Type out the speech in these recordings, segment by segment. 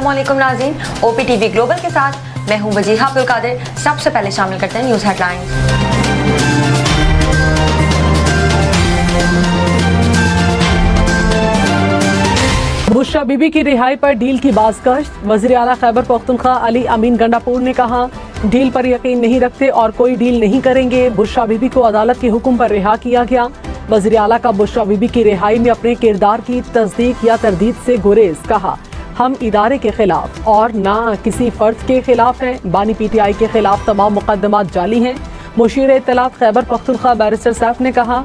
अस्सलामुअलैकुम नाज़रीन, OPTV global के साथ मैं हूं वजीहा अब्दुल कादिर। सबसे पहले शामिल करते हैं न्यूज़ हेडलाइंस। बुशरा बीबी की रिहाई पर डील की बाज़गश्त। वज़ीर आला खैबर पख्तूनख्वा अली अमीन गंडापुर ने कहा, डील पर यकीन नहीं रखते और कोई डील नहीं करेंगे। बुशरा बीबी को अदालत के हुक्म पर रिहा किया गया। वज़ीर आला का बुशरा बीबी की रिहाई में अपने किरदार की तस्दीक या तरदीद से गुरेज। कहा, हम इदारे के खिलाफ और ना किसी फर्द के खिलाफ हैं। बानी PTI के खिलाफ तमाम मुकदमात जाली हैं। मुशीर इत्तलात खैबर पख्तूनख्वा बैरिस्टर सैफ ने कहा,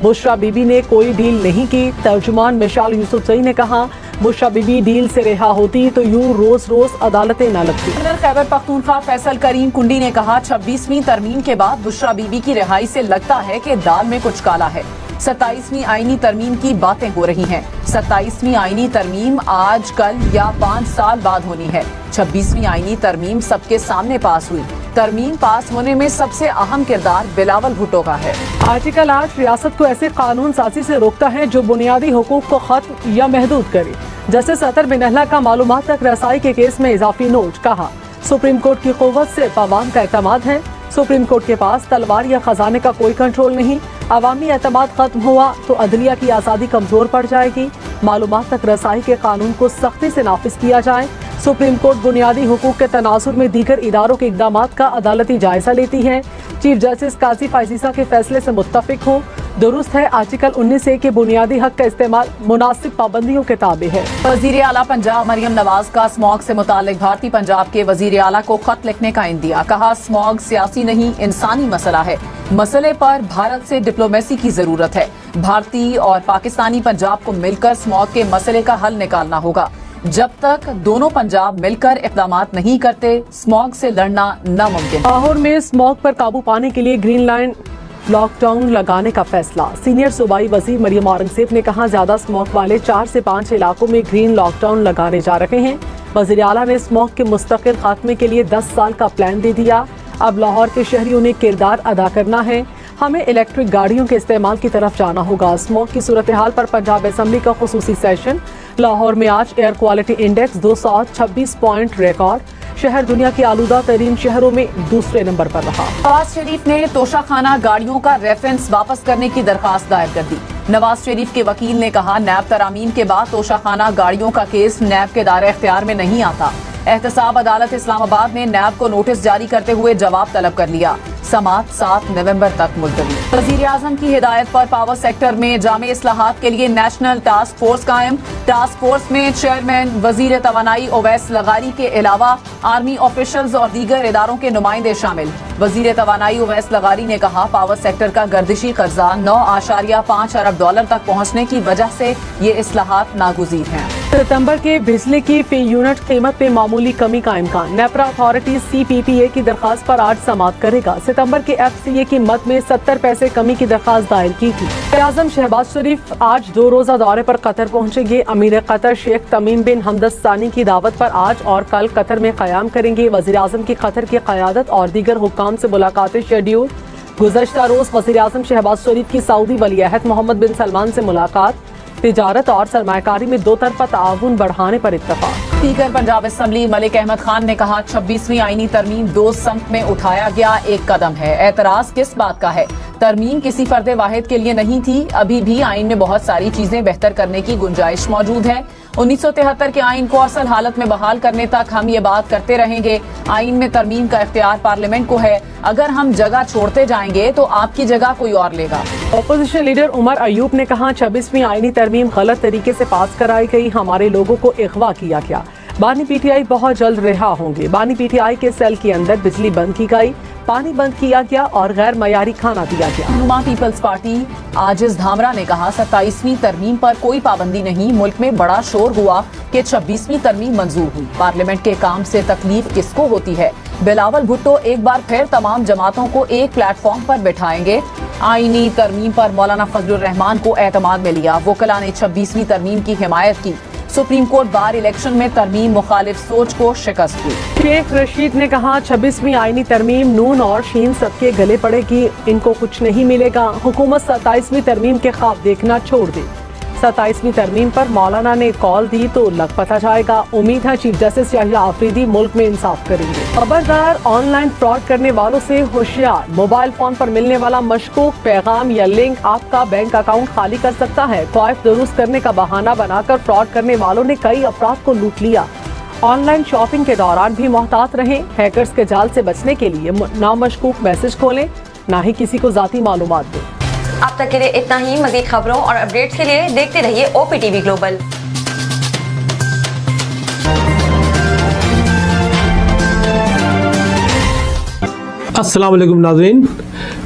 बुशरा बीबी ने कोई डील नहीं की। तर्जुमान मिशाल यूसुफजई ने कहा, बुशरा बीबी डील से रिहा होती तो यूं रोज रोज अदालतें न लगती। खैबर पख्तूनख्वा फैसल करीम कुंडी ने कहा, 26वीं तरमीम के बाद बुशरा बीबी की रिहाई से लगता है कि दाल में कुछ काला है। 27वीं आईनी तरमीम की बातें हो रही हैं। 27वीं आईनी तरमीम आज, कल या 5 साल बाद होनी है। 26वीं आईनी तरमीम सबके सामने पास हुई। तरमीम पास होने में सबसे अहम किरदार बिलावल भुट्टो का है। आर्टिकल 8 रियासत को ऐसे कानून साजी से रोकता है जो बुनियादी हुकूक को खत्म या महदूद करे। जस्टिस अतर बिन अहला का मालूमात तक रसाई के केस में इजाफी नोट। कहा, सुप्रीम कोर्ट की क़ुव्वत से अवाम का एतमाद है। सुप्रीम कोर्ट के पास तलवार या खजाने का कोई कंट्रोल नहीं। अवामी एतमाद खत्म हुआ तो अदलिया की आज़ादी कमजोर पड़ जाएगी। मालूमात तक रसाई के कानून को सख्ती से नाफिज किया जाए। सुप्रीम कोर्ट बुनियादी हुकूक के तनासुर में दीगर इदारों के इक़दामात का अदालती जायजा लेती है। चीफ जस्टिस काजी फाइजीसा के फैसले से मुत्तफिक हो। दुरुस्त है, आर्टिकल 19A के बुनियादी हक का इस्तेमाल मुनासिब पाबंदियों के ताबे है। वजीर आला पंजाब मरियम नवाज का स्मॉग से मुतालिक भारतीय पंजाब के वजीर आला को खत लिखने का इंदिया। कहा, स्मॉग सियासी नहीं इंसानी मसला है। मसले पर भारत से डिप्लोमेसी की जरूरत है। भारतीय और पाकिस्तानी पंजाब को मिलकर स्मॉग के मसले का हल निकालना होगा। जब तक दोनों पंजाब मिलकर इक़दामात नहीं करते, स्मॉग से लड़ना नामुमकिन। लाहौर में स्मॉग पर काबू पाने के लिए ग्रीन लाइन लॉकडाउन लगाने का फैसला। सीनियर सूबाई वजीर मरियम औरंगजेब ने कहा, ज्यादा स्मॉग वाले 4 से 5 इलाकों में ग्रीन लॉकडाउन लगाने जा रहे हैं। वजीर आला ने स्मॉग के मुस्तकिल खात्मे के लिए 10 साल का प्लान दे दिया। अब लाहौर के शहरियों ने किरदार अदा करना है। हमें इलेक्ट्रिक गाड़ियों के इस्तेमाल की तरफ जाना होगा। स्मॉग की सूरत हाल पर पंजाब असेंबली का खुसूसी सेशन। लाहौर में आज air quality index 226 point record. शहर दुनिया के आलूदा तरीन शहरों में दूसरे नंबर पर रहा। नवाज शरीफ ने तोशाखाना गाड़ियों का रेफरेंस वापस करने की दरखास्त दायर कर दी। नवाज शरीफ के वकील ने कहा, नैब तरामीम के बाद तोशाखाना गाड़ियों का केस नैब के दायरे इख्तियार में नहीं आता। एहतसाब अदालत इस्लामाबाद ने नैब को नोटिस जारी करते हुए जवाब तलब कर लिया। समात 7 नवंबर तक मुलतवी। वज़ीर आज़म की हिदायत पर पावर सेक्टर में जामे इस्लाहात के लिए नेशनल टास्क फोर्स कायम। टास्क फोर्स में चेयरमैन वजीर तवानाई ओवैस लगारी के अलावा आर्मी ऑफिशियल्स और दीगर इदारों के नुमाइंदे शामिल। वजीर तवानाई ओवैस लगारी ने कहा, पावर सेक्टर का गर्दिशी कर्जा 9.5 अरब डॉलर तक पहुँचने की वजह से ये इस्लाहात नागुज़ीर हैं। सितंबर के बिजली की फी यूनिट कीमत में मामूली कमी का इम्कान। नेपरा अथॉरिटी CPPA की दरखास्त पर आज समाअत करेगा। सितंबर के FCA की मद में 70 पैसे कमी की दरखास्त दायर की थी। वज़ीर-ए-आज़म शहबाज शरीफ आज 2 रोज़ा दौरे पर कतर पहुंचेंगे। अमीर कतर शेख तमीम बिन हमद सानी की दावत पर आज और कल कतर में क़याम करेंगे। वज़ीर-ए-आज़म की कतर की क़यादत और दीगर हुक्काम से मुलाकातें शेड्यूल। गुज़श्ता रोज़ वज़ीर-ए-आज़म शहबाज शरीफ की सऊदी वलीअहद मोहम्मद बिन सलमान से मुलाकात। तिजारत और सरमायाकारी में 2 तरफ़ा ताउन बढ़ाने पर इत्तफ़ाक़। स्पीकर पंजाब असेंबली मलिक अहमद खान ने कहा, 26वीं आईनी तरमीम 2 संक में उठाया गया एक कदम है। एतराज किस बात का है? तरमीम किसी फर्द वाहिद के लिए नहीं थी। अभी भी आइन में बहुत सारी चीजें बेहतर करने की गुंजाइश मौजूद है। 1973 के आइन को असल हालत में बहाल करने तक हम ये बात करते रहेंगे। आइन में तरमीम का इख्तियार पार्लियामेंट को है। अगर हम जगह छोड़ते जाएंगे तो आपकी जगह कोई और लेगा। अपोजिशन लीडर उमर अयूब ने कहा, 26वीं आईनी तरमीम गलत तरीके से पास कराई गई। हमारे लोगों को अगवा किया गया। बानी PTI बहुत जल्द रिहा होंगे। बानी PTI के सेल के अंदर बिजली बंद की गई, पानी बंद किया गया और गैर मयारी खाना दिया गया। नुमा पीपल्स पार्टी आजिज धामरा ने कहा, 27वीं तरमीम पर कोई पाबंदी नहीं। मुल्क में बड़ा शोर हुआ कि 26वीं तरमीम मंजूर हुई। पार्लियामेंट के काम से तकलीफ किसको होती है? बिलावल भुट्टो एक बार फिर तमाम जमातों को एक प्लेटफॉर्म पर बिठाएंगे। आईनी तरमीम पर मौलाना फजलुर रहमान को एतमाद में लिया। वकला ने 26वीं तरमीम की हिमायत की। सुप्रीम कोर्ट बार इलेक्शन में तरमीम मुखालिफ सोच को शिकस्त हुई। शेख रशीद ने कहा, 26वीं आईनी तरमीम नून और शीन सबके गले पड़ेगी। इनको कुछ नहीं मिलेगा। हुकूमत 27वीं तरमीम के ख्वाब देखना छोड़ दे। 27वीं तरमीम पर मौलाना ने कॉल दी तो लग पता जाएगा। उम्मीद है चीफ जस्टिस याहिया आफरीदी मुल्क में इंसाफ करेंगे। खबरदार, ऑनलाइन फ्रॉड करने वालों से होशियार। मोबाइल फोन पर मिलने वाला मशकूक पैगाम या लिंक आपका बैंक अकाउंट खाली कर सकता है। ख्वाहिश दुरुस्त करने का बहाना बनाकर फ्रॉड करने वालों ने कई अफराद को लूट लिया। ऑनलाइन शॉपिंग के दौरान भी मोहतात रहें। हैकर्स के जाल से बचने के लिए ना मशकूक मैसेज खोलें, ना ही किसी को जाती मालूमात दें। अब तक के लिए इतना ही। मजीद खबरों और अपडेट्स के लिए देखते रहिए OPTV ग्लोबल। अस्सलाम वालेकुम नाज़रीन,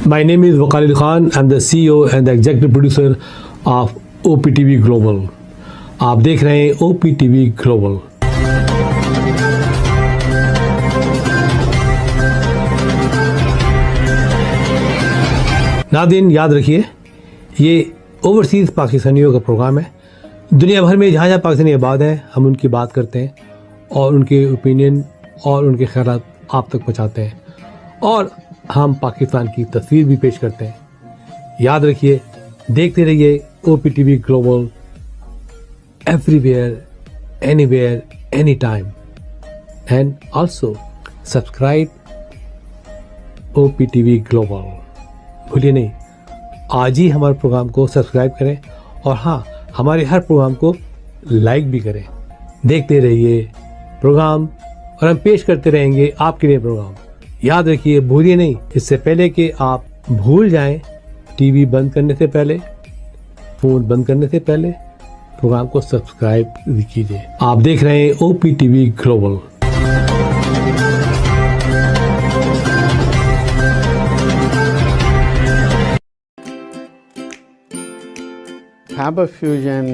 my name is Waqar Ali Khan. I am the CEO and the executive producer of OPTV global. आप देख रहे हैं OPTV ग्लोबल। नाज़रीन, याद रखिए, ये ओवरसीज़ पाकिस्तानियों का प्रोग्राम है। दुनिया भर में जहाँ जहाँ पाकिस्तानी आबाद हैं, हम उनकी बात करते हैं और उनके ओपिनियन और उनके ख़यालात आप तक पहुँचाते हैं, और हम पाकिस्तान की तस्वीर भी पेश करते हैं। याद रखिए, देखते रहिए OPTV global, everywhere, anywhere, any time, and also subscribe OPTV global. भूलिए नहीं, आज ही हमारे प्रोग्राम को सब्सक्राइब करें, और हाँ, हमारे हर प्रोग्राम को लाइक भी करें। देखते रहिए प्रोग्राम, और हम पेश करते रहेंगे आपके लिए प्रोग्राम। याद रखिए, भूलिए नहीं, इससे पहले कि आप भूल जाएं, टीवी बंद करने से पहले, फ़ोन बंद करने से पहले प्रोग्राम को सब्सक्राइब भी कीजिए। आप देख रहे हैं OPTV global. Faber Fusion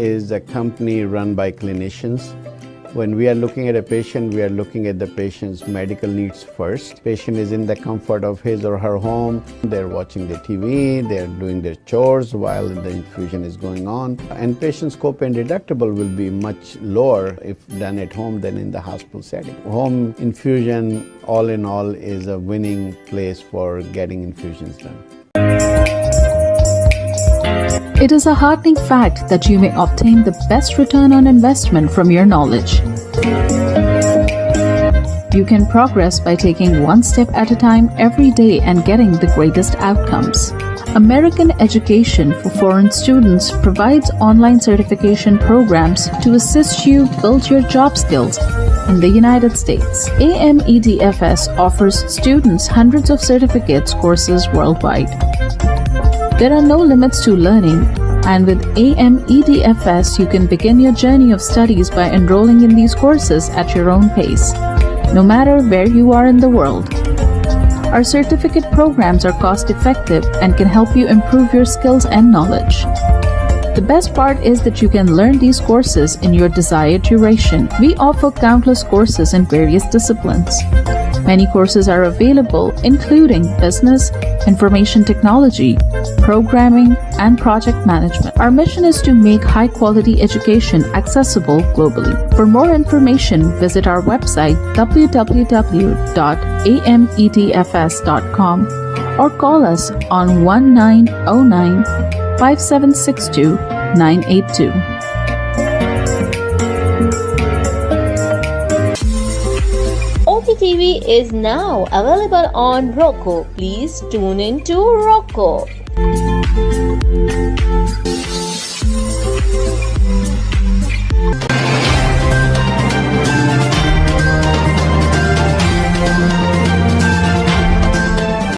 is a company run by clinicians. When we are looking at a patient, we are looking at the patient's medical needs first. Patient is in the comfort of his or her home. They're watching the TV, they're doing their chores while the infusion is going on. And patient's copay and deductible will be much lower if done at home than in the hospital setting. Home infusion, all in all, is a winning place for getting infusions done. It is a heartening fact that you may obtain the best return on investment from your knowledge. You can progress by taking one step at a time every day and getting the greatest outcomes. American Education for Foreign Students provides online certification programs to assist you build your job skills in the United States. AMEDFS offers students hundreds of certificates courses worldwide. There are no limits to learning, and with AMEDFS, you can begin your journey of studies by enrolling in these courses at your own pace, no matter where you are in the world. Our certificate programs are cost-effective and can help you improve your skills and knowledge. The best part is that you can learn these courses in your desired duration. We offer countless courses in various disciplines. Many courses are available, including business, information technology, programming, and project management. Our mission is to make high-quality education accessible globally. For more information, visit our website www.amedfs.com or call us on 1909-5762-982. OPTV is now available on Roku. Please tune in to Roku.